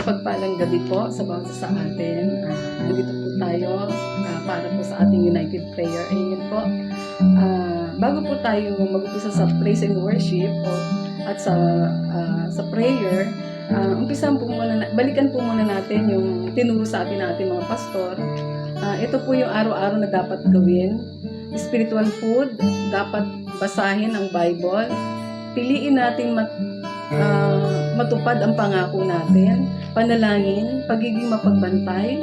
Mapagpalang gabi po sa bawat isa sa atin. Nandito po tayo para po sa ating united prayer. Amen po. Bago po tayo mag-upisa sa praise and worship at sa prayer, balikan po muna natin yung tinuro sa atin ng ating mga pastor. Ito po yung araw-araw na dapat gawin. Spiritual food, dapat basahin ang Bible. Piliin natin matupad ang pangako natin, panalangin, pagiging mapagbantay,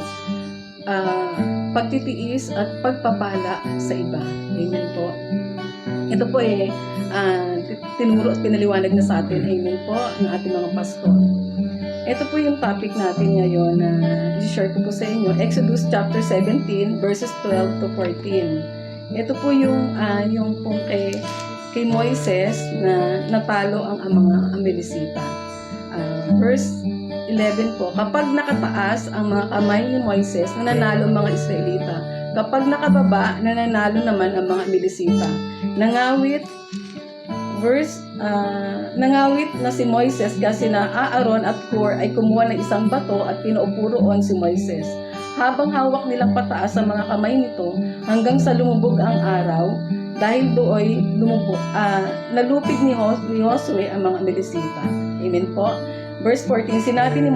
pagtitiis at pagpapala sa iba. Amen po. Ito po tinuro at pinaliwanag na sa atin, amen po, ng ating mga pastor. Ito po yung topic natin ngayon na i-share ko po sa inyo, Exodus chapter 17 verses 12 to 14. Ito po yung pong kay Moises na natalo ang mga Amalekita. Verse 11 po, kapag nakataas ang mga kamay ni Moises, nananalo ang mga Israelita. Kapag nakababa, nananalo naman ang mga Amalekita. Nangawit na si Moises kasi na Aaron at Hur ay kumuha ng isang bato at pinaupo roon si Moises. Habang hawak nilang pataas ang mga kamay nito hanggang sa lumubog ang araw, dahil do'y nalupig ni Josue ang mga Amalekita. Amen po. Verse 14, sinabi ni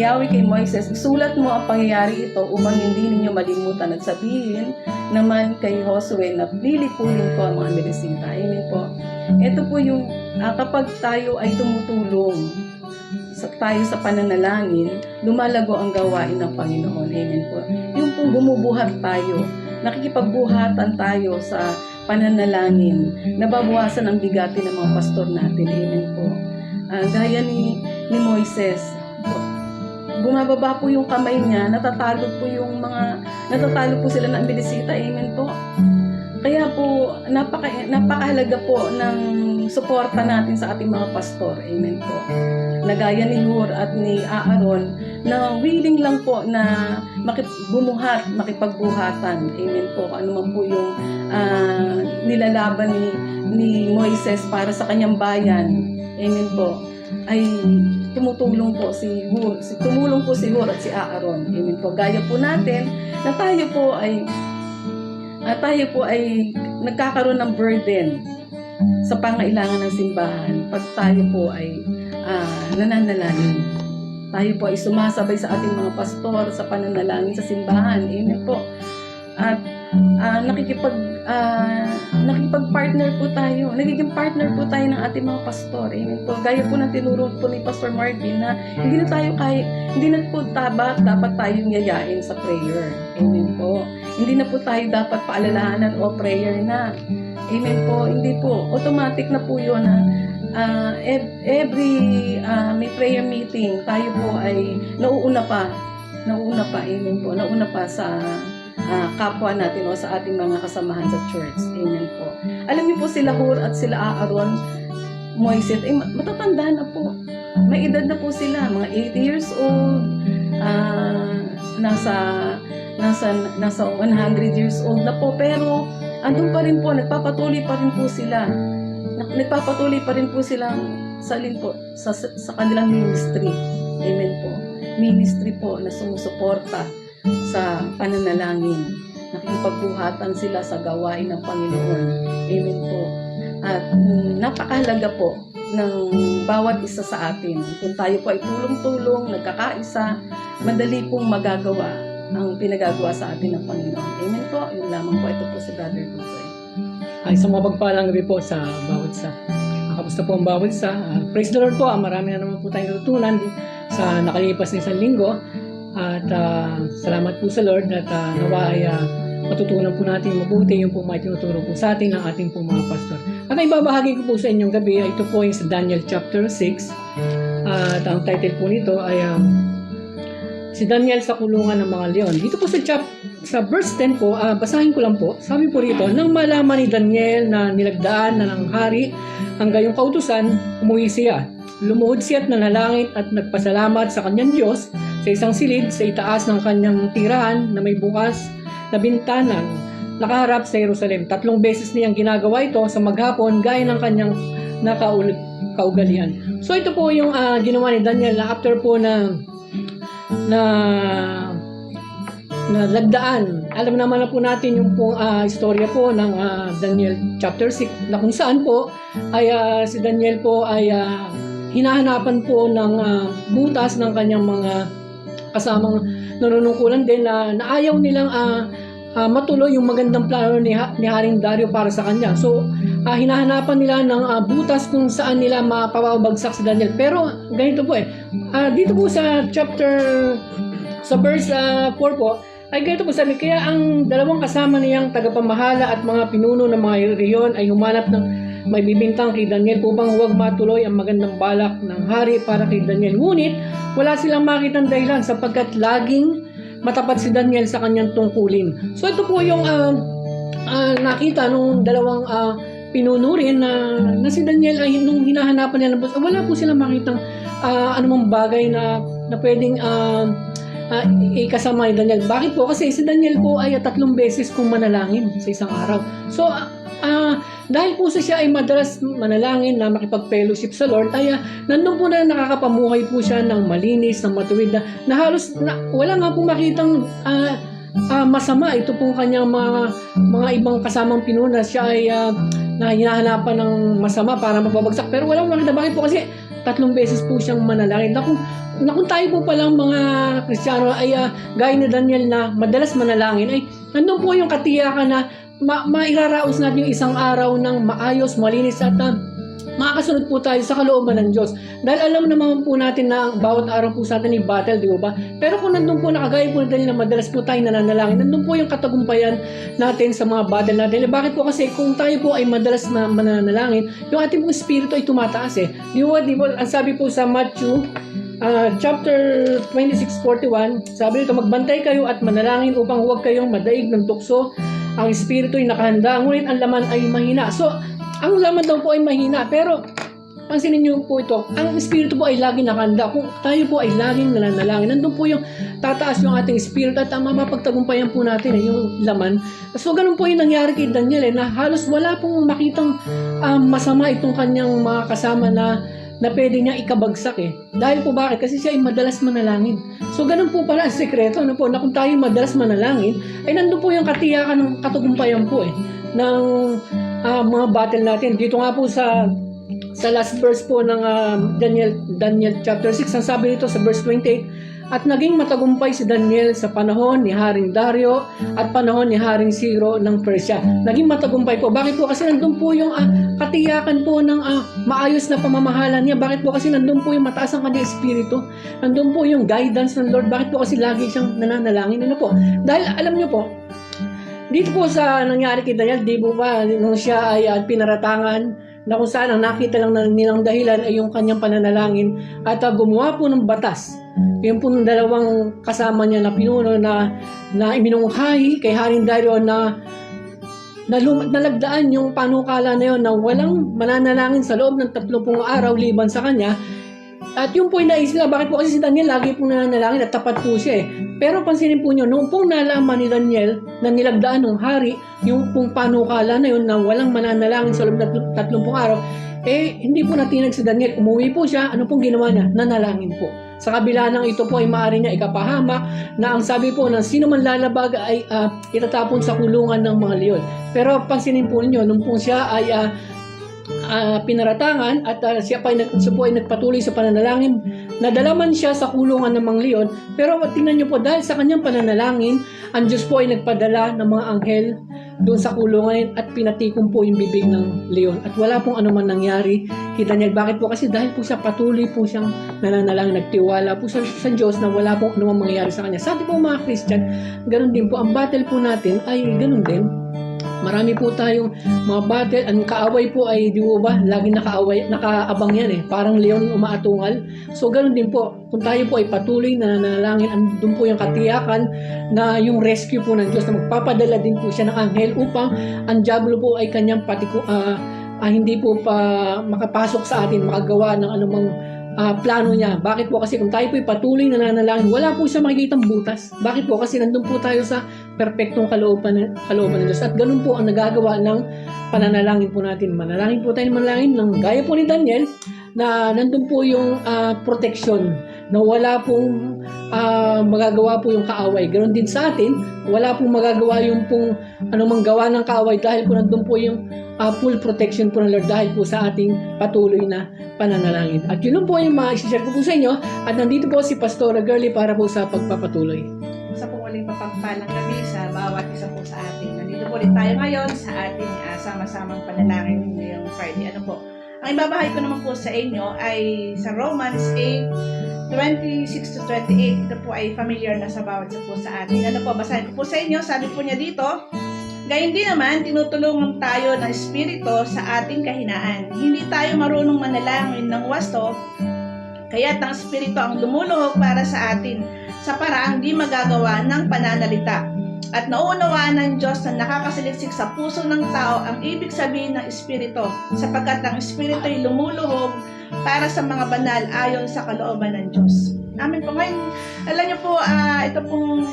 Yahweh kay Moises, isulat mo ang pangyayari ito upang hindi ninyo malimutan at sabihin naman kay Josue na lilipulin ko ang mga Amalekita. Amen po. Ito po yung kapag tayo ay tumutulong tayo sa pananalangin, lumalago ang gawain ng Panginoon. Amen po. Yung pong bumubuhat tayo, nakikipagbuhatan tayo sa pananalangin, nababawasan ang bigatin ng mga pastor natin. Amen po. Gaya ni Moises, bumababa po yung kamay niya, natatalo po sila ng Amalekita. Amen po. Kaya po, napakahalaga po ng suporta natin sa ating mga pastor. Amen po. Nagaya ni Hur at ni Aaron na willing lang po na makipagbuhatan. Amen po. Ano man po yung nilalaban ni Moises para sa kanyang bayan. Amen po. Ay tumulong po si Hur at si Aaron. Amen po. Gaya po natin na tayo po ay nagkakaroon ng burden sa pangailangan ng simbahan pag tayo po ay nananalangin. Tayo po ay sumasabay sa ating mga pastor sa pananalangin sa simbahan. Amen po. At nakikipag-partner po tayo. Nagiging partner po tayo ng ating mga pastor. Amen po. Gaya po ng tinuro po ni Pastor Marvin na hindi na po dapat tayong yayain sa prayer. Amen po. Hindi na po tayo dapat paalalahanan o prayer na. Amen po. Hindi po. Automatic na po yun na may prayer meeting, tayo po ay nauuna pa. Amen po. Nauna pa sa kapwa natin o sa ating mga kasamahan sa church. Amen po. Alam niyo po sila Hur at sila Aaron, Moises, matatanda na po. May edad na po sila, mga 80 years old, nasa 100 years old na po, pero andun pa rin po, nagpapatuloy pa rin po sila sa kanilang ministry. Amen po. Ministry po na sumusuporta sa pananalangin. Nakikipagbuhatan sila sa gawain ng Panginoon. Amen po. At napakahalaga po ng bawat isa sa atin. Kung tayo po ay tulong-tulong, nagkakaisa, madali pong magagawa ang pinagagawa sa atin ng Panginoon. Amen po. Yun lamang po. Ito po si Brother Dutoy. Isang mapagpalang gabi po sa bawat isa. Kamusta po ang bawat isa? Praise the Lord po. Marami na naman po tayong natutunan sa nakalipas na isang linggo. At salamat po sa Lord at nawa ay matutunan po natin mabuti yung po may tinuturo po sa atin ng ating po mga pastor. At ang ibabahagi ko po sa inyong gabi ay ito po yung sa Daniel chapter 6. At ang title po nito ay si Daniel sa kulungan ng mga leon. Dito po sa verse 10 po, basahin ko lang po. Sabi po rito, nang malaman ni Daniel na nilagdaan na ng hari ang gayong kautusan, umuwi siya. Lumuhod siya at nanalangin at nagpasalamat sa kanyang Diyos sa isang silid sa itaas ng kanyang tirahan na may bukas na bintanang nakaharap sa Jerusalem. 3 beses niyang ginagawa ito sa maghapon gaya ng kanyang na kaugalian. So ito po yung ginawa ni Daniel na after po na lagdaan. Alam naman na po natin yung pong istorya po ng Daniel chapter 6 na kung saan po ay si Daniel po ay hinahanapan po ng butas ng kanyang mga kasamang nanunungkulan din na ayaw nilang matuloy yung magandang plano ni Haring Dario para sa kanya. So, hinahanapan nila ng butas kung saan nila mapapabagsak si Daniel. Pero, ganito po dito po sa verse 4 po, ay ganito po sabi, kaya ang dalawang kasama niyang tagapamahala at mga pinuno ng mga reyon ay humanap ng may bibintang kay Daniel upang huwag matuloy ang magandang balak ng hari para kay Daniel. Ngunit, wala silang makitang dahilan sapagkat laging matapat si Daniel sa kanyang tungkulin. So ito po yung nakita nung dalawang pinuno rin na si Daniel ay nung hinahanapan niya ng boss, wala po silang makitang anumang bagay na pwedeng ikasama ni Daniel. Bakit po? Kasi si Daniel po ay 3 beses kung manalangin sa isang araw. So, dahil po siya ay madalas manalangin na makipag-fellowship sa Lord, ay nandun po na nakakapamuhay po siya ng malinis, ng matuwid na halos wala nga po makitang masama. Ito pong kanyang mga ibang kasamang pinuna, siya ay na hinahanapan ng masama para mapabagsak. Pero walang makita. Bakit po? Kasi 3 beses po siyang manalangin. Na kung tayo po palang mga Kristiyano ay gaya ni Daniel na madalas manalangin, ay nandun po yung katiyakan na mairaraos natin yung isang araw ng maayos, malinis at makakasunod po tayo sa kalooban ng Diyos. Dahil alam naman po natin na bawat araw po sa atin ay battle, di ba? Pero kung nandun po nakagaya po natin na madalas po tayo nananalangin, nandun po yung katagumpayan natin sa mga battle natin. Bakit po? Kasi kung tayo po ay madalas mananalangin, yung ating pong espiritu ay tumataas Di ba? Ang sabi po sa Matthew chapter 26:41, sabi nito, magbantay kayo at manalangin upang huwag kayong madaig ng tukso. Ang espiritu ay nakahanda, ngunit ang laman ay mahina. So, ang laman daw po ay mahina, pero pansinin niyo po ito, ang espiritu po ay laging nakahanda. Kung tayo po ay laging nananalangin, nandun po yung tataas yung ating espiritu at mapagtagumpayan po natin yung laman. So, ganun po yung nangyari kay Daniel na halos wala pong makitang masama itong kanyang mga kasama na pwede niya ikabagsak Dahil po bakit? Kasi siya ay madalas manalangin. So, ganun po pala ang sekreto, na kung tayo madalas manalangin, ay nandun po yung katiyakan ng katugumpayan po ng mga battle natin. Dito nga po sa last verse po ng Daniel chapter 6, ang sabi dito sa verse 28, at naging matagumpay si Daniel sa panahon ni Haring Dario at panahon ni Haring Ciro ng Persia. Naging matagumpay po. Bakit po? Kasi nandun po yung katiyakan po ng maayos na pamamahala niya. Bakit po? Kasi nandun po yung mataas ang kanyang espiritu. Nandun po yung guidance ng Lord. Bakit po? Kasi lagi siyang nananalangin. Ano po? Dahil alam niyo po, dito po sa nangyari kay Daniel, di po ba, nung siya ay pinaratangan, na kung saan ang nakita lang nilang dahilan ay yung kanyang pananalangin at gumawa po ng batas. Yung po ng dalawang kasama niya na pinuno na iminungkahi kay Haring Dario na nalagdaan yung panukala na yun na walang mananalangin sa loob ng 30 araw liban sa kanya. At yung po yung naisip nila, bakit po? Kasi si Daniel lagi pong nananalangin at tapat po siya Pero pansinin po nyo, noong pong nalaman ni Daniel na nilagdaan ng hari, yung pong panukala na yun na walang mananalangin sa loob ng 30 araw, hindi po natinag si Daniel. Umuwi po siya. Ano pong ginawa niya? Nanalangin po. Sa kabila ng ito po ay maaari niya ikapahamak na ang sabi po ng sino man lalabag ay itatapon sa kulungan ng mga leon. Pero pansinin po ninyo, nung pong siya ay pinaratangan at siya po ay nagpatuloy sa pananalangin, nadala man siya sa kulungan ng mga leon, pero tingnan niyo po, dahil sa kanyang pananalangin, ang Diyos po ay nagpadala ng mga anghel doon sa kulungan at pinatikom po yung bibig ng leon at wala pong anuman nangyari kay Daniel. Bakit po? Kasi dahil po siya patuloy po siyang nananalangin, nagtiwala po sa Diyos na wala pong anumang mangyayari sa kanya. Sa ating po mga Christian, ganun din po, ang battle po natin ay ganun din. Marami po tayong mga battle. Ang kaaway po ay, di ba, laging nakaabang yan Parang leon umaatungal. So, ganun din po. Kung tayo po ay patuloy na nanalangin, andun po yung katiyakan na yung rescue po ng Diyos na magpapadala din po siya ng anghel upang ang diablo po ay kanyang hindi po pa makapasok sa atin, makagawa ng anumang plano niya. Bakit po? Kasi kung tayo po'y patuloy na nanalangin, wala po siya makikitang butas. Bakit po? Kasi nandun po tayo sa perpektong kalooban ng Diyos. At ganun po ang nagagawa ng pananalangin po natin. Manalangin po tayo manalangin ng gaya po ni Daniel, na nandun po yung protection, na wala pong magagawa po yung kaaway. Ganon din sa atin, wala pong magagawa yung pong anumang gawa ng kaaway, dahil po nandun po yung full protection po ng Lord, dahil po sa ating patuloy na pananalangin. At yun lang po yung ma-share ko po sa inyo. At nandito po si Pastora Girlie para po sa pagpapatuloy. Sa pumuling mapagpalang gabi sa bawat isa po sa atin. Nandito po rin tayo ngayon sa ating sama-samang panalangin ngayong Friday. Ano po? Ang ibabahay ko naman po sa inyo ay sa Romans 8:26 to 28. Ito po ay familiar na sa bawat isa po sa atin. Ano po? Basahin ko po sa inyo. Sabi po niya dito, gayon din naman, tinutulungan tayo ng Espiritu sa ating kahinaan. Hindi tayo marunong manalangin ng wasto, kaya't ang Espiritu ang lumuluhog para sa atin sa paraang di magagawa ng pananalita. At nauunawaan ng Diyos na nakakasaliksik sa puso ng tao ang ibig sabihin ng Espiritu, sapagkat ang Espiritu ay lumuluhog para sa mga banal ayon sa kalooban ng Diyos. Amen po. Ngayon, alam niyo po, ito pong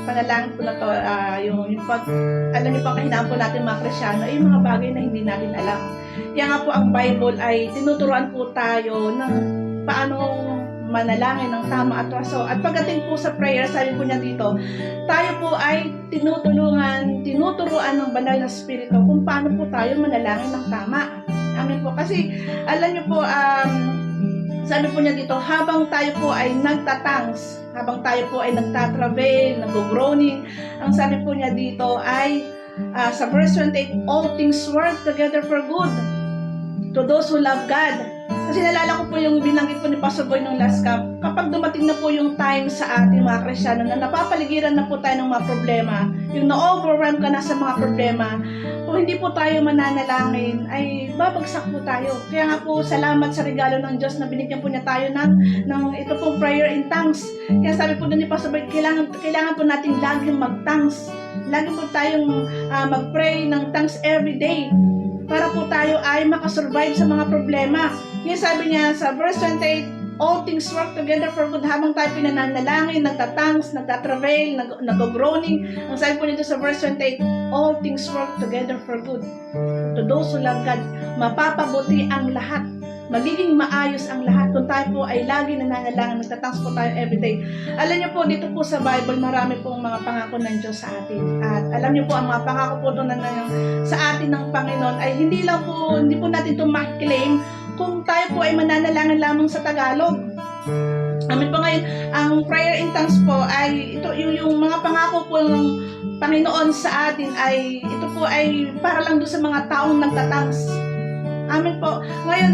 panalangin po na to, alam niyo po ang kahinaan po natin mga Kristyano, ay mga bagay na hindi natin alam. Kaya nga po ang Bible ay tinuturuan po tayo ng paano manalangin ng tama at wasto. At pagdating po sa prayer, sabi po niya dito, tayo po ay tinuturuan ng banal na Espiritu kung paano po tayo manalangin ng tama. Amen po. Kasi alam niyo po, sabi po niya dito, habang tayo po ay nagtatangs, habang tayo po ay nagtatravel, nag-groaning, ang sabi po niya dito ay, sa verse 28, all things work together for good to those who love God. Kasi nalala ko po yung binanggit po ni Pastor Boy nung last cup, kapag dumating na po yung time sa ating mga Kristyano na napapaligiran na po tayo ng mga problema, yung na-overwhelm ka na sa mga problema, kung hindi po tayo mananalangin, ay babagsak po tayo. Kaya nga po, salamat sa regalo ng Diyos na binigyan po niya tayo ng ito pong prayer in tongues. Kaya sabi po doon ni Pastor Boy, kailangan po natin laging mag-tongues. Lagi po tayong mag-pray ng tongues every day para po tayo ay makasurvive sa mga problema. Kaya sabi niya sa verse 28, all things work together for good. Habang tayo pinananalangin, nagtatangs, nagtatravel, nag-groaning, ang sabi po nito sa verse 28, all things work together for good to those who love God. Mapapabuti ang lahat, magiging maayos ang lahat kung tayo po ay lagi nananalangin, nagtatangs po tayo everyday. Alam niyo po, dito po sa Bible, marami pong mga pangako ng Diyos sa atin. At alam niyo po, ang mga pangako po doon sa atin ng Panginoon ay hindi po natin ito ma-claim kung tayo po ay mananalangin lamang sa Tagalog. Amin po. Ngayon, ang prayer in tongues po ay ito, yung mga pangako po ng Panginoon sa atin ay ito po ay para lang doon sa mga taong nagtatangs. Amin po. Ngayon,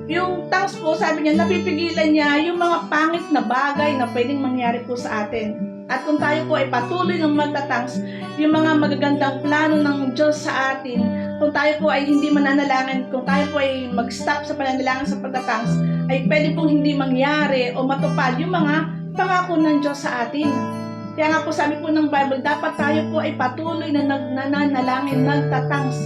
yung tongues po, sabi niya, napipigilan niya yung mga pangit na bagay na pwedeng mangyari po sa atin. At kung tayo po ay patuloy ng magtatangs, yung mga magagandang plano ng Diyos sa atin, kung tayo po ay hindi mananalangin, kung tayo po ay mag-stop sa pananalangin sa pagtatangs, ay pwede pong hindi mangyari o matupad yung mga pangako ng Diyos sa atin. Kaya nga po sabi po ng Bible, dapat tayo po ay patuloy na nananalangin, nagtatangs.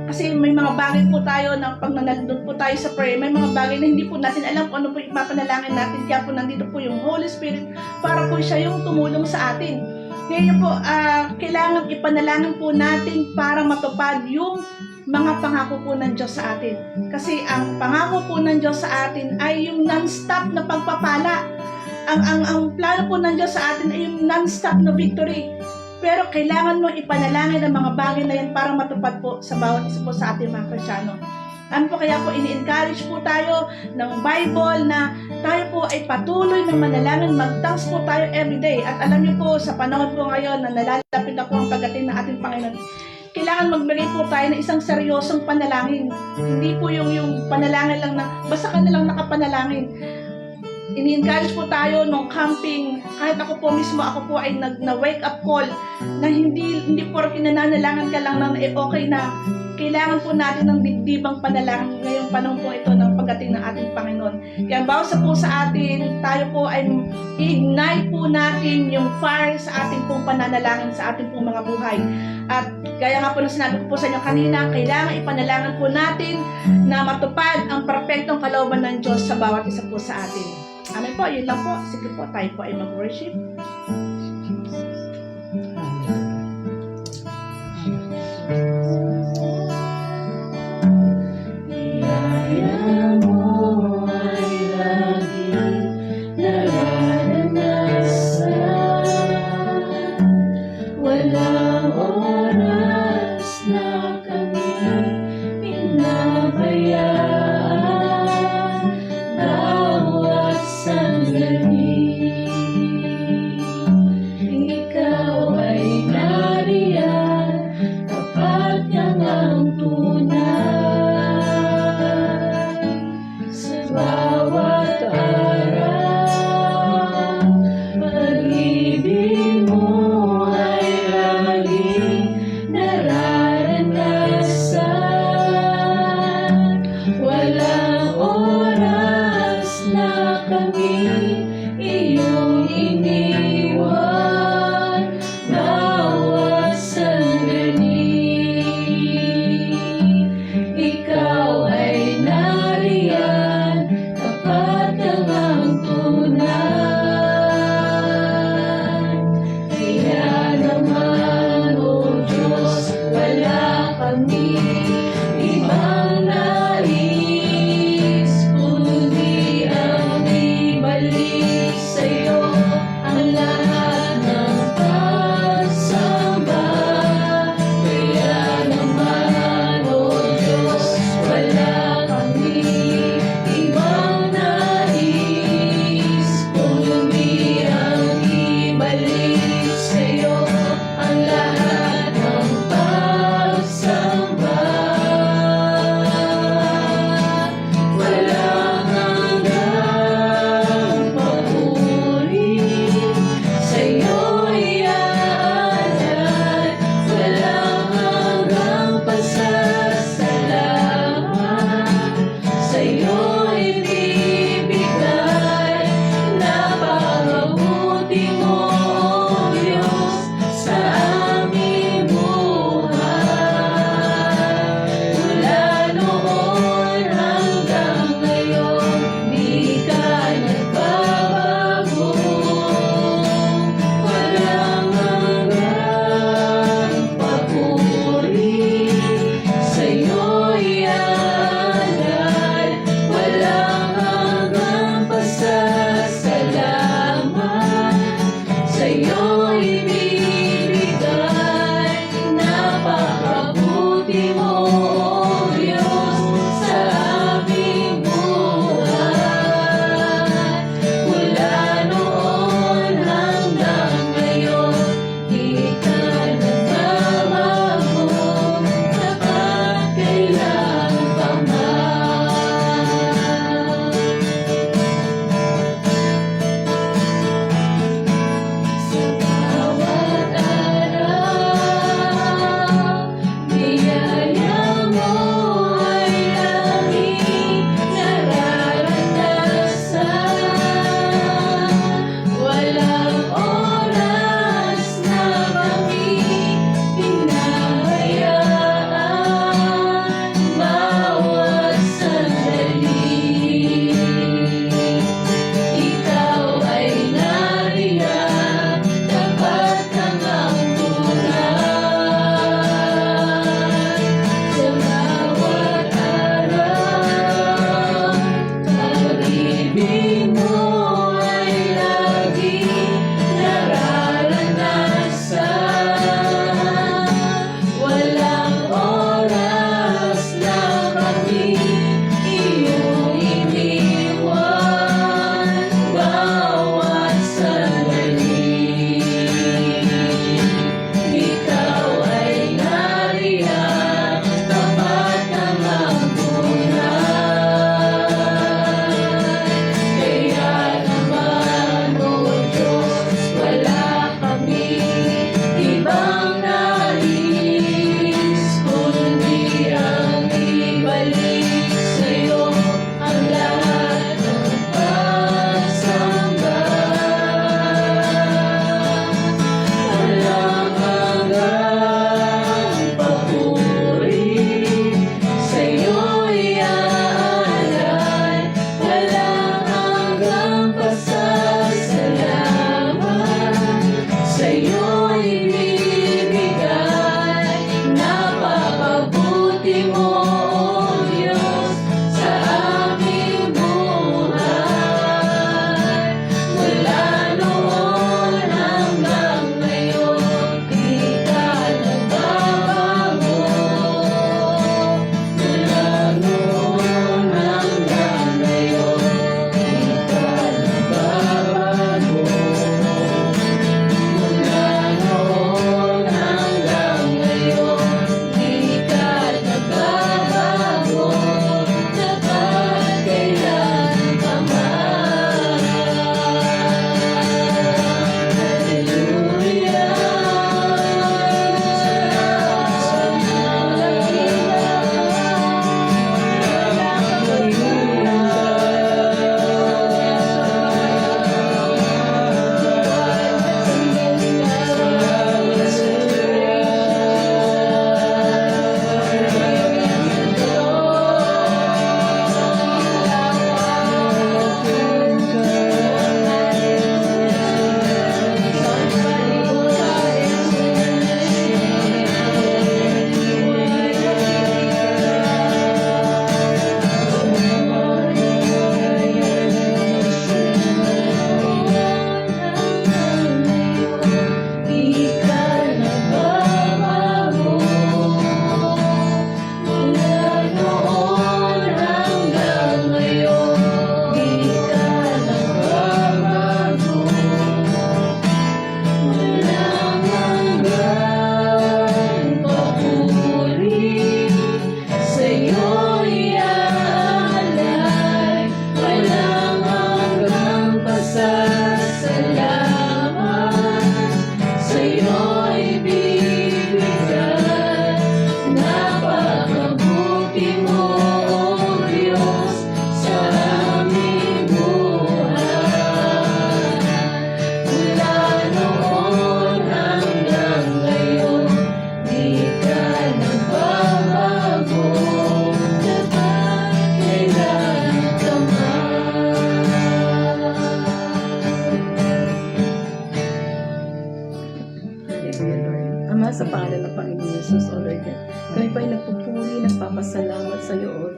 Kasi may mga bagay po tayo na pag nanandun po tayo sa prayer, may mga bagay na hindi po natin alam kung ano po ipapanalangin natin. Kaya po nandito po yung Holy Spirit para po siya yung tumulong sa atin. Ngayon po, kailangan ipanalangin po natin para matupad yung mga pangako po ng Diyos sa atin. Kasi ang pangako po ng Diyos sa atin ay yung non-stop na pagpapala. Ang plano po ng Diyos sa atin ay yung non-stop na victory. Pero kailangan mo ipanalangin ang mga bagay na yan para matupad po sa bawat isa po sa ating mga Kristyano. Ano po, kaya po ini-encourage po tayo ng Bible na tayo po ay patuloy na manalangin, mag-tongues po tayo everyday. At alam niyo po, sa panahon po ngayon na nalalapit na po ang pagdating ng ating Panginoon, kailangan magbigay po tayo ng isang seryosong panalangin. Hindi po yung panalangin lang na, basta ka na lang nakapanalangin. Ini-encourage po tayo nung camping, kahit ako po mismo, ako po ay na-wake up call na hindi porke nananalangin ka lang na okay na. Kailangan po natin ng dibdibang panalangin ngayong panahon po ito ng pagdating ng ating Panginoon. Kaya bawat po sa atin, tayo po ay i-ignite po natin yung fire sa ating pong pananalangin, sa ating pong mga buhay. At gaya nga po na sinabi ko po sa inyo kanina, kailangan ipanalangin po natin na matupad ang perfectong kalooban ng Diyos sa bawat isa po sa atin. Amen po, yun lang po. Sige po, tayo po ay mag-worship. Biyaya mo ay laging nararanasan. Walang oras na kami pinabayaan. Bawat sandali, ikaw ay nariyan, tapat niyang ang tunay.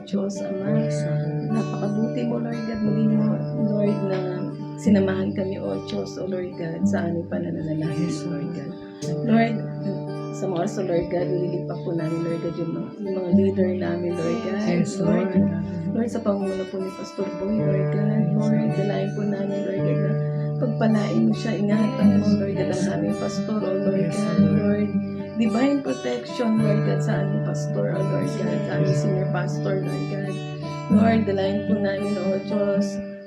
Diyos, Ama. Napakabuti mo, Lord God, muli mo, Lord, na sinamahan kami, O Diyos, O Lord God, sa aming pananalangin, Lord God. Lord, sa mga oras, O Lord God, nililipat po namin, Lord God, yung mga leader namin, Lord God. Yes, Lord. Lord, sa pangunguna po ni Pastor Boy, Lord God, Lord, dalayan po namin, Lord God, na pagpalain mo siya, ingatan mo, Lord God, ang aming pastor, O Lord Yes, God, Lord. Lord, divine protection, Lord God, sa aming pastor, O Lord God, sa aming senior pastor, Lord God. Lord, dalayan po namin, O Diyos,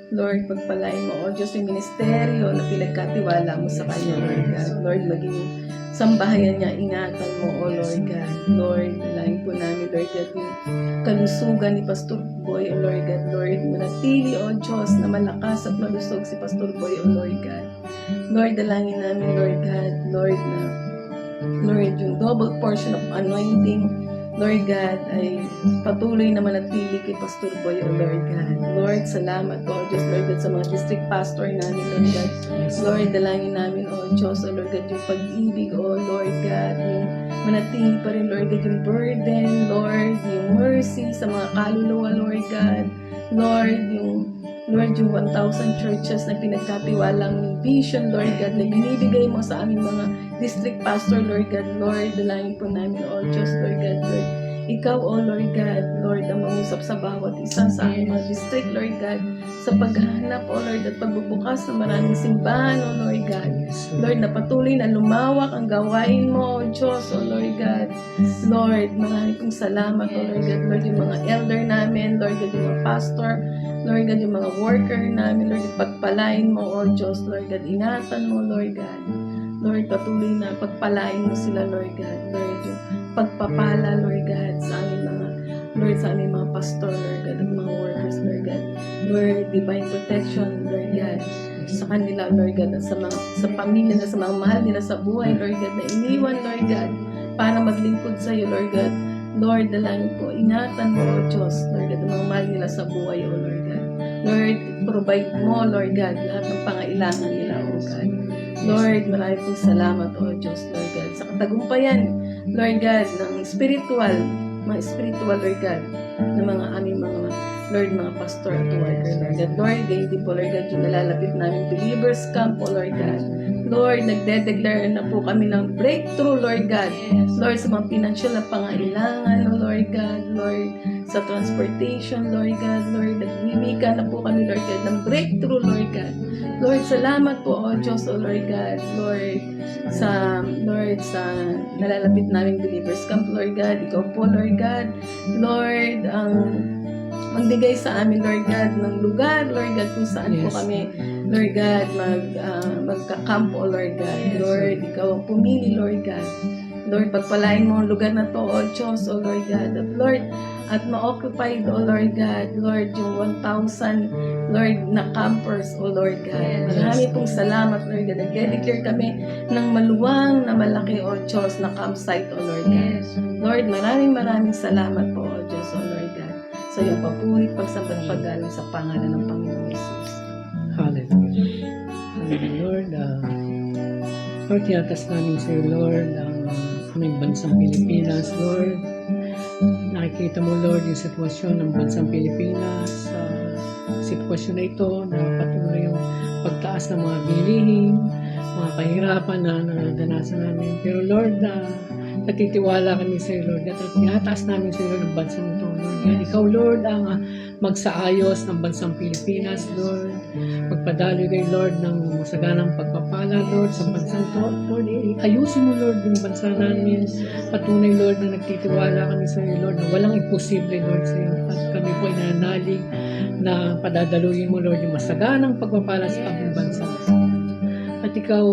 Lord, pagpalain mo, O Diyos, yung ministeryo na pinagkatiwala mo sa kanya, Lord God. Lord, maging sambahayan niya, ingatan mo, O Lord God. Lord, dalayan po namin, Lord God, yung kalusugan ni Pastor Boy, O Lord God. Lord, manatili, O Diyos, na malakas at malusog si Pastor Boy, O Lord God. Lord, dalangin namin, Lord God, Lord, na Lord, yung double portion of anointing, Lord God, ay patuloy na manatili kay Pastor Boy, O Lord God. Lord, salamat po, O Diyos, Lord God, sa mga district pastor namin, Lord God. Lord, dalangin namin, O Diyos, O Lord God, yung pag-ibig, O Lord God, yung manatili pa rin, Lord God, yung burden, Lord, yung mercy sa mga kaluluwa, Lord God. Lord, yung 1,000 churches na pinagkatiwalang vision, Lord God, na binibigay mo sa aming mga district pastor, Lord God. Lord, dalangin po namin, O Diyos, Lord God, Lord. Ikaw, O Lord God, Lord, ang mangusap sa bawat isa sa aming mga district, Lord God, sa paghahanap, O Lord, at pagbubukas ng maraming simbahan, O Lord God. Lord, na patuloy na lumawak ang gawain mo, O Diyos, O Lord God. Lord, maraming pong salamat, O Lord God. Lord, yung mga elder namin, Lord God, yung mga pastor, Lord God, yung mga worker namin, Lord, pagpalain mo, O Diyos, Lord God, ingatan mo, Lord God. Lord, patuloy na pagpalain mo sila, Lord God. Lord, yung pagpapala, Lord God, sa aming mga pastor, Lord God, at mga workers, Lord God. Lord, divine protection, Lord God, sa kanila, Lord God, at sa pamilya na sa mga mahal nila sa buhay, Lord God, na iniwan, Lord God, para maglingkod sa iyo, Lord God. Lord, dalangin po, ingatan mo, O Diyos, Lord God, ang mga mahal nila sa buhay, O Lord God. Lord, provide mo, Lord God, lahat ng pangailangan nila, O God. Lord, maraming pong salamat, O Diyos, Lord God, sa katagumpayan, Lord God, ng mga spiritual, Lord God, ng mga aming mga pastor at worker, Lord God. Lord, gayon din po, Lord God, yung nalalapit namin believers camp, O Lord God. Lord, nagde-declare na po kami ng breakthrough, Lord God. Lord, sa mga financial na pangailangan, O Lord God. Lord, sa transportation, Lord God. Lord, nagmimika na po kami, Lord God, ng breakthrough, Lord God. Lord, salamat po, O Diyos, O Lord God. Lord, sa nalalapit naming believers camp, Lord God. Ikaw po, Lord God. Lord, magbigay sa amin, Lord God, ng lugar, Lord God, kung saan po kami, Lord God, magka-camp, O Lord God. Lord, ikaw ang pumili, Lord God. Lord, pagpalain mo ang lugar na to, O Diyos, O Lord God. At Lord, at ma-occupied, O Lord God, Lord, yung 1,000, Lord, na campers, O Lord God. Marami pong salamat, Lord God. Nag-declare kami ng maluwang na malaki, O Diyos, na campsite, O Lord God. Lord, maraming salamat po, O Diyos, O Lord God, sa iyong papurit, pagsambat, paggalang sa pangalan ng Panginoon Jesus. Hallelujah. Lord, Lord, tinatas namin sa iyo, Lord, ang aming bansang Pilipinas, Lord. Nakikita mo, Lord, yung sitwasyon ng bansang Pilipinas. Sitwasyon na ito na patuloy yung pagtaas ng mga bilihin, mga kahirapan na naranasan namin. Pero Lord, natitiwala kami sa iyo, Lord. At tinataas namin sa iyo, Lord, ang bansang ito, Lord. Yan, ikaw, Lord, ang magsaayos ng bansang Pilipinas, Lord. Magpadaloy kayo, Lord, ng masaganang pagpapala, Lord, sa bansang ito. Lord, ayusin mo, Lord, yung bansa namin. Patunay, Lord, na nagtitiwala kami sa iyo, Lord, na walang imposible, Lord, sa iyo. At kami po ay nananalig na padadaluyin mo, Lord, yung masaganang pagpapala sa aming bansa. At ikaw,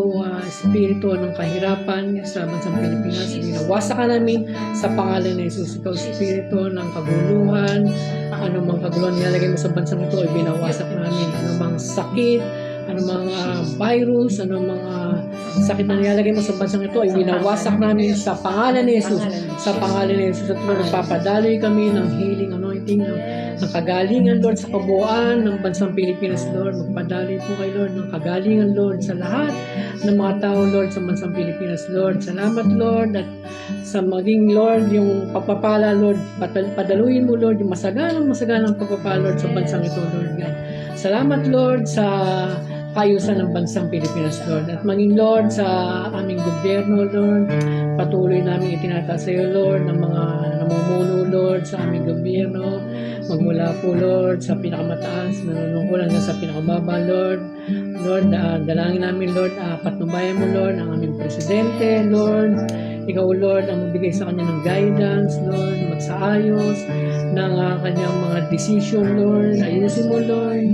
espiritu ng kahirapan sa bansang Pilipinas, ginawasak ka namin sa pangalan ni Jesus. Ikaw, espiritu ng kaguluhan, anumang kaguluhan nilalagay mo sa bansang ito, ay binawasak namin. Anumang sakit, anumang virus, anumang sakit na nilalagay mo sa bansang ito, ay binawasak namin sa pangalan ni Jesus. Sa pangalan ni Jesus. At Lord, nagpapadaloy kami ng healing anointing, ng kagalingan, Lord, sa kabuuan ng bansang Pilipinas, Lord. Magpadaloy po kay Lord ng kagalingan, Lord, sa lahat ng mga tao, Lord, sa bansang Pilipinas, Lord. Salamat, Lord, at sa maging, Lord, yung pagpapala, Lord, padaluin mo, Lord, yung masaganang pagpapala, Lord, sa bansang ito, Lord God. Salamat, Lord, sa kaayusan ng bansang Pilipinas, Lord. At maging, Lord, sa aming gobyerno, Lord, patuloy namin itinataas sa iyo, Lord, ng mga namumuno, Lord, sa aming gobyerno. Magmula po, Lord, sa pinakamataas, nanunungkulan hanggang sa pinakababa, Lord. Lord, dalangin namin, Lord, patnubayan mo, Lord, ang aming presidente, Lord. Ikaw, Lord, ang magbigay sa kanya ng guidance, Lord, magsaayos ng kanyang mga decision, Lord. Ayusin mo, Lord.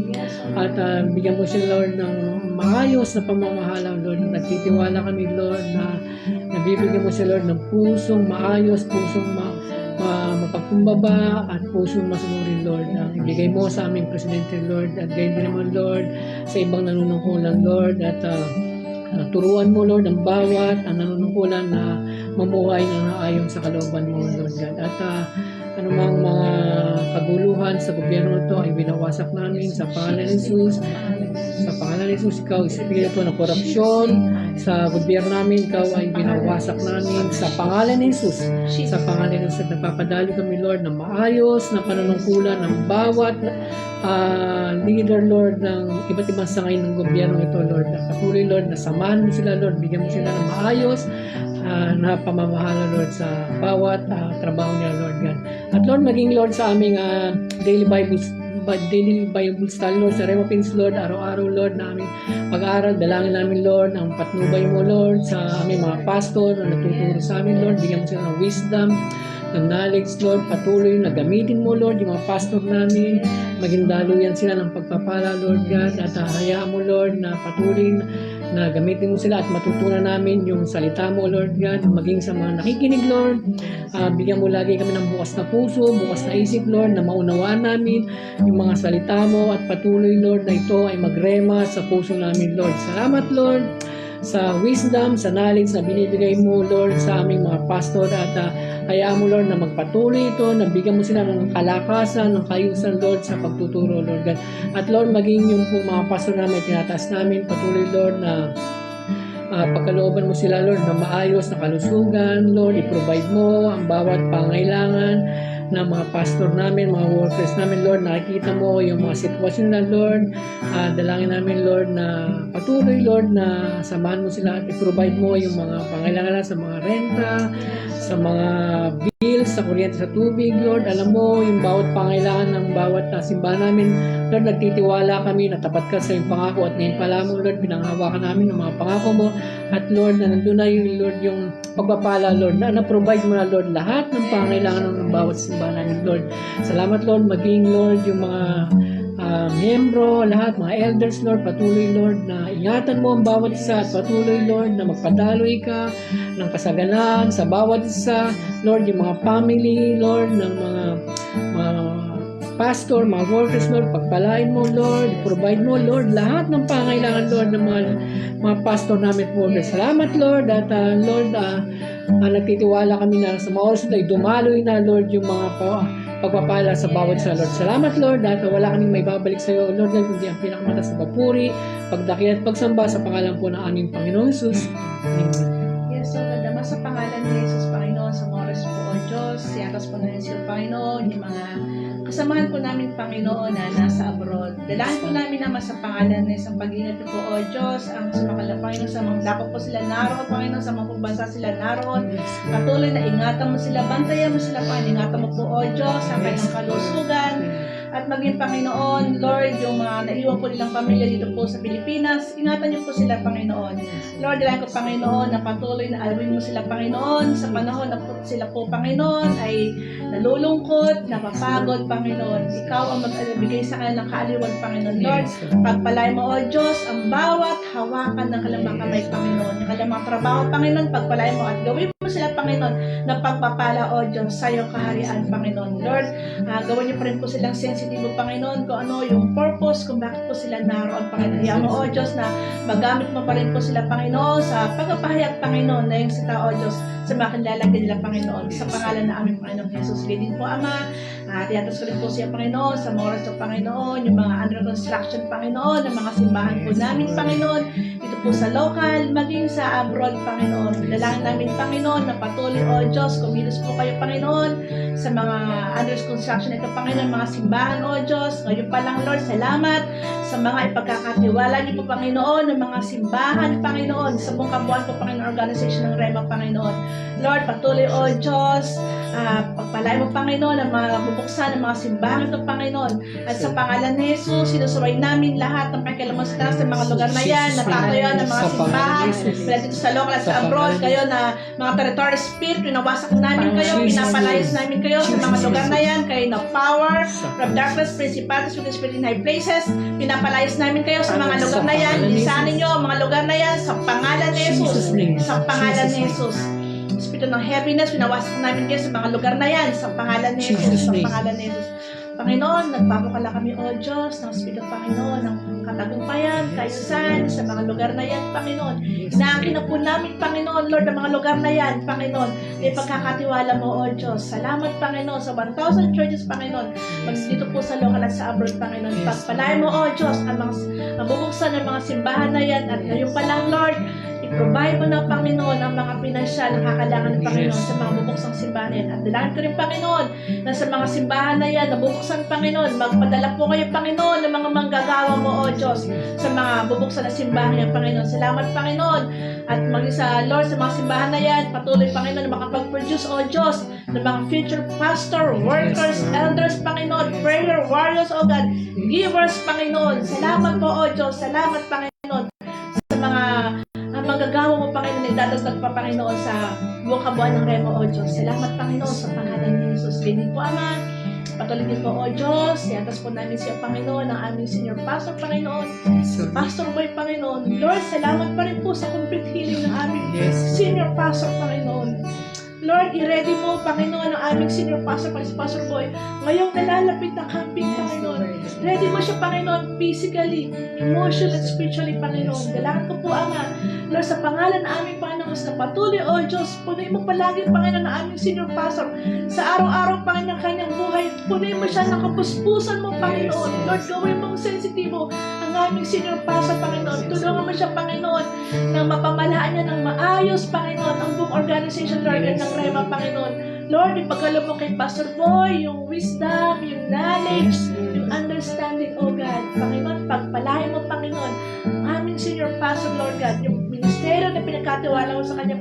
At bigyan mo siya, Lord, ng maayos na pamamahala, Lord. Nagtitiwala kami, Lord, na nabibigyan mo siya, Lord, ng pusong maayos, pusong mapagkumbaba at pusong masunurin, Lord. Ibigay mo sa aming presidente, Lord, at gayon din naman, Lord, sa ibang nanunungkulan, Lord, at turuan mo, Lord, ang bawat nanunungkulan na mamuhay na ayon sa kalooban mo, Lord God. At anumang mga kaguluhan sa gobyerno ito ay binawasak namin sa pangalan ni Jesus. Sa pangalan ni Jesus, ikaw, espiritu ng korupsyon sa gobyerno namin, ikaw ay binawasak namin sa pangalan ni Jesus. Sa pangalan ni Jesus, nagpapadali kami, Lord, na maayos na panunungkulan ng bawat leader, Lord, ng iba't ibang sangay ng gobyerno ito, Lord. Patuloy, Lord, na samahan mo sila, Lord, bigyan mo sila ng maayos na pamamahala, Lord, sa bawat trabaho niya, Lord God. At Lord, maging, Lord, sa aming daily Bible study, Lord, sa Rema Pins, Lord, araw-araw, Lord, na aming pag-aaral, dalangin namin, Lord, ang patnubay mo, Lord, sa aming mga pastor na natuturo sa amin, Lord, bigyan mo sila ng wisdom, ng knowledge, Lord, patuloy na gamitin mo, Lord, yung mga pastor namin, maging daluyan sila ng pagpapala, Lord God, at hayaan mo, Lord, na patuloy na gamitin mo sila at matutunan namin yung salita mo, Lord God, maging sa mga nakikinig, Lord. Bigyan mo lagi kami ng bukas na puso, bukas na isip, Lord, na maunawaan namin yung mga salita mo at patuloy, Lord, na ito ay magrema sa puso namin, Lord. Salamat, Lord, sa wisdom, sa knowledge na binibigay mo, Lord, sa aming mga pastor at hayaan mo, Lord, na magpatuloy ito, na bigyan mo sila ng kalakasan, ng kayusan, Lord, sa pagtuturo, Lord God. At Lord, maging yung mga pastor namin, tinataas namin, patuloy, Lord, na pagkalooban mo sila, Lord, na maayos na kalusugan, Lord, i-provide mo ang bawat pangailangan ng mga pastor namin, mga workers namin, Lord, nakikita mo yung mga sitwasyon na, Lord, dalangin namin, Lord, na patuloy, Lord, na samahan mo sila at i-provide mo yung mga pangailangan sa mga renta, sa mga bills, sa kuryente, sa tubig, Lord. Alam mo yung bawat pangailangan ng bawat simbahan namin, Lord, nagtitiwala kami na tapat ka sa iyong pangako at ngayon pa lamang, Lord, pinanghawakan namin ng mga pangako mo at Lord, na nandun na yung, Lord, yung pagpapala, Lord, na na-provide mo na, Lord, lahat ng pangailangan ng bawat simbahan namin, Lord. Salamat, Lord, maging, Lord, yung mga miyembro, lahat, mga elders, Lord, patuloy, Lord, na ingatan mo ang bawat isa at patuloy, Lord, na magpadaloy ka ng kasaganan sa bawat isa, Lord, yung mga family, Lord, ng mga pastor, mga workers, Lord, pagpalain mo, Lord, provide mo, Lord, lahat ng pangailangan, Lord, ng mga pastor namin, Lord. Salamat, Lord, at Lord, nagtitiwala kami na sa mga oras na dumaloy na, Lord, yung mga pagpapala sa bawat isa, Lord. Salamat, Lord, at wala kaming may babalik sa iyo, Lord, kundi ang pinakamatas na papuri, pagdakil at pagsamba sa pangalan po ng aming Panginoong Jesus. Amen. Yes, so madama sa pangalan ni Jesus, Panginoon, sa mga oras po, O Diyos, siyakas po na siya, Panginoon, yung mga kasamahan po namin, Panginoon, na nasa abroad. Dalangin po namin naman sa pangalan na isang pag-ingat po, O Diyos, ang sumakala, Panginoon, sa mga dakot po sila naroon, Panginoon, sa mga bansa sila naroon. Patuloy na ingatan mo sila, bantayan mo sila, Panginoon, ingatan mo po, O Diyos, ang kanyang kalusugan. At maging, Panginoon, Lord, yung mga naiwan po nilang pamilya dito po sa Pilipinas, ingatan niyo po sila, Panginoon. Lord, dalangin ko, Panginoon, na patuloy na alawin mo sila, Panginoon, sa panahon na sila po, Panginoon, ay nalulungkot, napapagod, Panginoon. Ikaw ang magbigay sa kanila ng kaaliwan, Panginoon. Lord, pagpalay mo, O Diyos, ang bawat hawakan ng kalamang kamay, Panginoon. Yung kalamang trabaho, Panginoon, pagpalay mo at gawin mo sila, Panginoon, na pagpapala, O Diyos, sa iyong kaharian, Panginoon. Lord, gawin niyo pa rin po silang sensitibo, Panginoon, kung ano yung purpose, kung bakit po sila naroon, Panginoon. Hayaan mo, O Diyos, na magamit mo pa rin po sila, Panginoon, sa pagpapahayag, Panginoon, na yung sita, O Diyos, sa mga kinlalagyan nila, Panginoon, sa pangalan na aming Panginoon Jesus. Ganyan po, Ama, At yatas ko rin po siya, Panginoon, sa mga oras ng Panginoon, yung mga under construction, Panginoon, ng mga simbahan po namin, Panginoon, dito po sa local, maging sa abroad, Panginoon. Dalangin namin, Panginoon, na patuloy, O Diyos, kumilos po kayo, Panginoon, sa mga under construction ito, Panginoon, mga simbahan, O Diyos. Ngayon pa lang, Lord, salamat sa mga ipagkakatiwala niyo po, Panginoon, ng mga simbahan, Panginoon, sa buong kabuuan po, Panginoon, organization ng Rema, Panginoon. Lord, patuloy, O Diyos, pagpalain mo, Panginoon, ang mga bubuksan ng mga simbahan ito, Panginoon. At sa pangalan ni Jesus, sinusaway namin lahat ng pakikialaman sa mga lugar na yan, natatayuan ng mga simbahan, mula dito sa local at sa abroad, kayo na mga territory spirit, pinawasak namin kayo, pinapalayas namin kayo sa mga lugar na yan, kayo na power from darkness, principalities, with the spirit in high places, pinapalayas namin kayo sa mga lugar na yan, lisanin nyo ang mga lugar na yan, sa pangalan ni Jesus, sa pangalan ni Jesus. Espiritu ng heaviness, pinawasak namin kayo sa mga lugar na yan, sa pangalan ni Jesus, sa pangalan ni Jesus. Panginoon, nagpapakala kami, O Diyos, ng Espiritu, Panginoon, ng katagumpayan, kayusan, sa mga lugar na yan, Panginoon. Inaakin na po namin, Panginoon, Lord, ang mga lugar na yan, Panginoon. May pagkakatiwala mo, O Diyos. Salamat, Panginoon, sa 1,000 churches, Panginoon. Dito po sa local at sa abroad, Panginoon. Pagpalain mo, O Diyos, ang bubuksan ng mga simbahan na yan. At ngayon pa lang, Lord, i-provide mo na, Panginoon, ang mga pinansyal na kakailangan ng Panginoon sa mga bubuksang simbahan yan. At dalangin ko rin, Panginoon, na sa mga simbahan na yan, na bubuksan, Panginoon, magpadala po kayo, Panginoon, ng mga manggagawa mo, O Diyos, sa mga bubuksan na simbahan yan, Panginoon. Salamat, Panginoon. At maging sa Lord, sa mga simbahan na yan, patuloy, Panginoon, na makapag-produce, O Diyos, ng mga future pastor, workers, elders, Panginoon, prayer warriors, O God, givers, Panginoon. Salamat po, O Diyos. Salamat, Panginoon, sa mga magagawa mo, Panginoon, idadagdag pa, Panginoon, sa buong kabuuan ng Rema, O Diyos. Salamat, Panginoon, sa pangalan ni Jesus. Ganyan po, Ama. Patuloy din po, O Diyos. Iatas po namin siya, Panginoon, ang aming senior pastor, Panginoon. Pastor Boy, Panginoon. Lord, salamat pa rin po sa complete healing ng aming senior pastor, Panginoon. Lord, i-ready mo, Panginoon, ang aming senior pastor, Pastor Boy. Ngayong nalalapit na camping, Panginoon. Ready mo siya, Panginoon, physically, emotionally, and spiritually, Panginoon. Dalangin ko po, Ama, Lord, sa pangalan na aming Panginoon, na patuloy, O Diyos, punuin mo palagi, Panginoon, na aming senior pastor. Sa araw-araw, Panginoon, ng kanyang buhay, punuin mo siya ng kapuspusan mo, Panginoon. Lord, gawin mong sensitibo ang aming senior pastor, Panginoon. Tulungan mo siya, Panginoon, na mapamalaan niya ng maayos, Panginoon, ang buong organization, Lord, ng Rema, Panginoon. Lord, ipagkaloob mo kay Pastor Boy, yung wisdom, yung knowledge, yung understanding, O God. Panginoon, pagpalain mo, Panginoon, aming senior pastor, Lord God, yung ministeryo na pinagkatiwala mo sa kanya,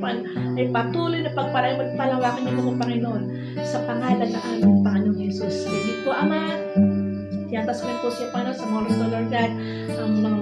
ay patuloy na pagpalain mo at palawakin niyo mo, Panginoon, sa pangalan ng aming Panginoong Jesus. Bigit po, Ama. Yatas ko rin po siya, Panginoon, sa mga oras, Lord God,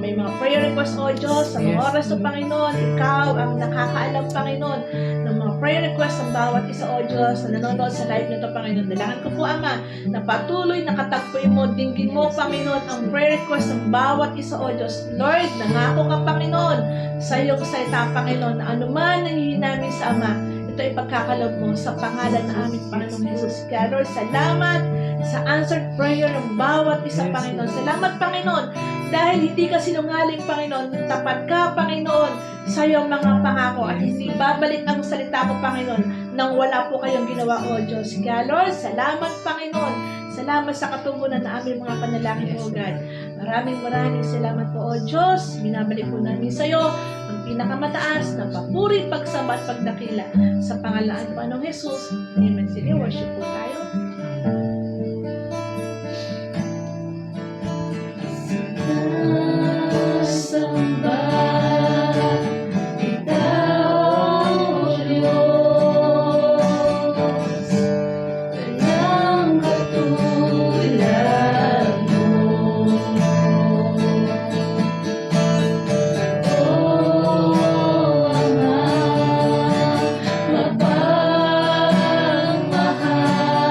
may mga prayer request, O Diyos, sa mga oras, O Panginoon, ikaw ang nakakaalam, Panginoon, ng mga prayer request ng bawat isa, O Diyos, na nanonood sa live nito, Panginoon. Dalangin ko po, Ama, na patuloy nakatagpuin mo, dinggin mo, Panginoon, ang prayer request ng bawat isa, O Diyos. Lord, nangako ka, Panginoon, sa iyong salita, Panginoon, na anuman nangihin namin sa Ama, ito ay pagkakalob mo sa pangalan ng aming Panginoong Jesus. Kaya, Lord, salamat sa answered prayer ng bawat isa, Panginoon. Salamat, Panginoon, dahil hindi ka sinungaling, Panginoon. Tapat ka, Panginoon, sa iyong mga pangako at hindi babalik ang salita mo, Panginoon, nang wala po kayong ginawa, O Diyos. Kaya, Lord, salamat, Panginoon. Salamat sa katungunan na aming mga panalangin, O God. Maraming salamat po, O Diyos. Binabalik po namin sa iyo ang pinakamataas na papuri, pagsamba at pagdakila sa pangalan ng Panginoong Jesus. Amen. Sige, worship po tayo. Samba, ikaw, Diyos, walang katulad mo. O Ama, mapagmahal,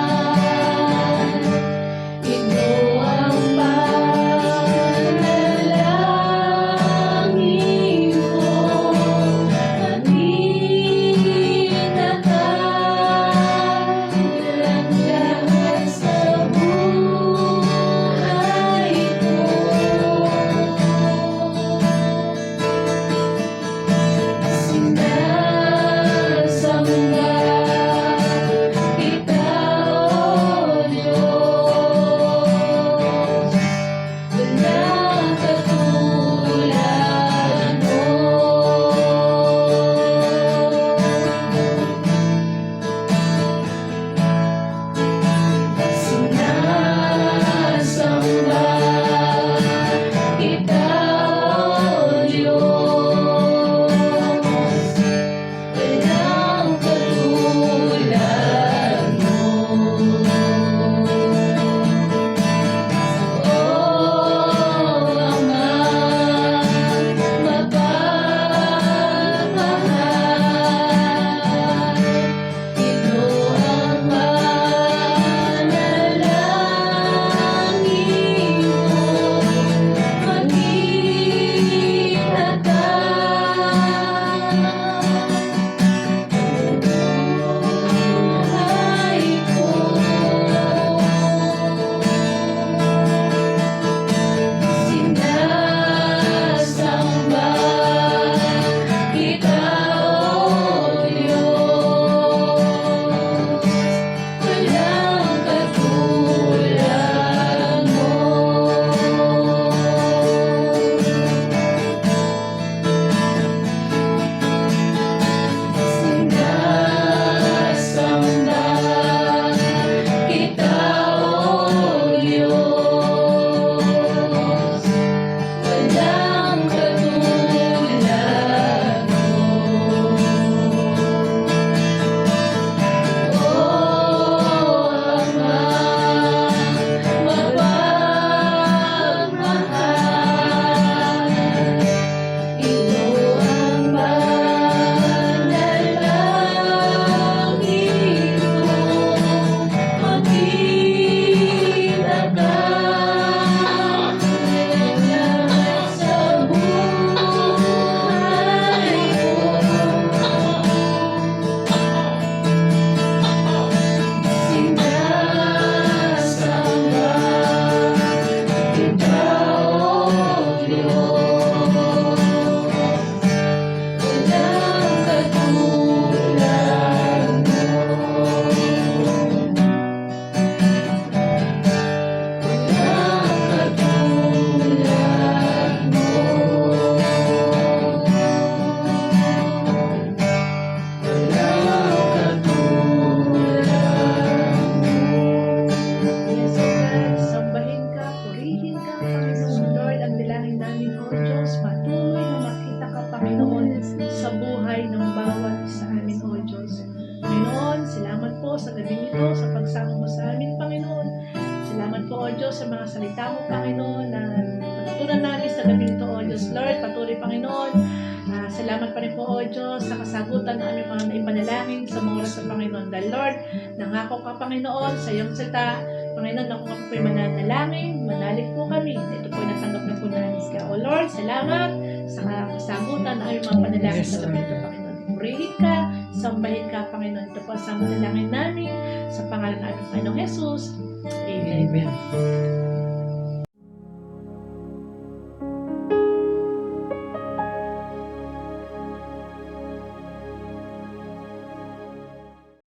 sa mga salita mo, Panginoon, na natutunan namin sa gabing ito, O Diyos Lord. Patuloy, Panginoon. Salamat pa rin po, O Diyos, sa kasagutan ng aming mga naipanalangin sa mga oras sa Panginoon. Dahil, Lord, nangako ka, Panginoon, sa iyong salita, Panginoon, na kung ako po'y mananalangin, manalig po kami. Ito po'y natanggap na po namin ka. O Lord, salamat sa kasagutan ng aming mga panalangin sa gabing ito, Panginoon. Purihin ka, sambahin ka, Panginoon. Ito po ang manalangin namin sa pangalan ng aming Panginoong Jesus. Amen. Amen.